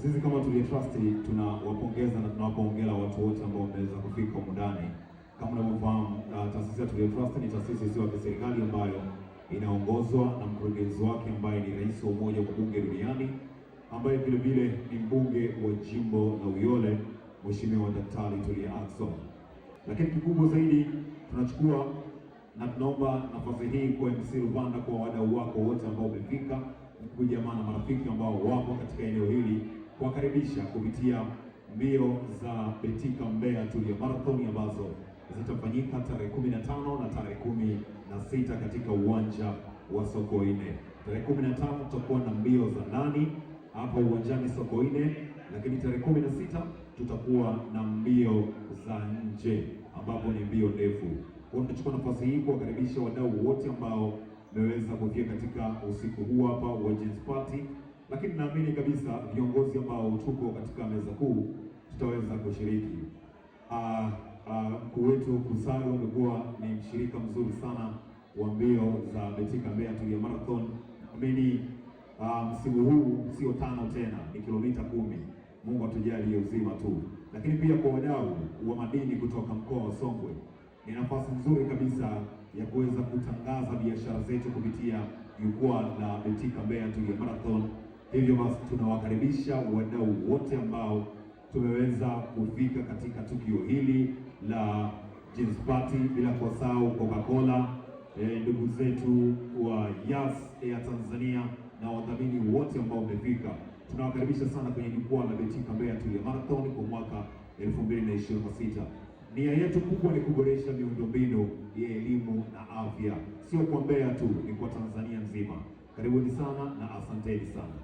Sisi kama Tulia Trust tunawapongeza na tunawapongeza watu wote ambao wameweza kufika humu ndani. Kama unavyofahamu, taasisi ya Tulia Trust ni taasisi isiyo ya kiserikali ambayo inaongozwa na mkurugenzi wake ambaye ni rais wa Umoja wa Bunge Duniani, ambaye vile vile ni mbunge wa jimbo la Uyole, Mheshimiwa Daktari Tulia Ackson. Lakini kikubwa zaidi tunachukua na tunaomba nafasi hii kwa MC Luvanda, kwa wadau wako wote ambao wamefika, ndugu jamaa na marafiki ambao wapo katika eneo hili, kuwakaribisha kupitia mbio za Betika Mbeya Tulia Marathon ambazo zitafanyika tarehe 15 na tarehe 16 katika uwanja wa Sokoine. Tarehe 15 tutakuwa na mbio za ndani hapa uwanjani Sokoine, lakini tarehe 16 tutakuwa na mbio za nje ambapo ni mbio ndefu. Kwa hiyo tunachukua nafasi hii kuwakaribisha wadau wote ambao wameweza kufika katika usiku huu hapa wa Jeans Party, lakini naamini kabisa viongozi ambao tuko katika meza kuu tutaweza kushiriki. Mkuu wetu Kusaro amekuwa ni mshirika mzuri sana wa mbio za Betika Mbeya Tulia Marathon. Naamini msimu huu sio 5 tena, ni kilomita 10. Mungu atujalie uzima tu. Lakini pia kwa wadau wa madini kutoka mkoa wa Songwe, ni nafasi nzuri kabisa ya kuweza kutangaza biashara zetu kupitia jukwaa la Betika Mbeya Tulia Marathon. Hivyo basi tunawakaribisha wadau wote ambao tumeweza kufika katika tukio hili la Jeans Party, bila kusahau Coca-Cola, ndugu zetu wa Yas Air Tanzania na wadhamini wote ambao wamefika. Tunawakaribisha sana kwenye jukwaa la Betika Mbeya Tulia Marathon kwa mwaka 2026. Nia yetu kubwa ni kuboresha miundombinu ya elimu na afya, sio kwa Mbeya tu, ni kwa Tanzania nzima. Karibuni sana na asanteni sana.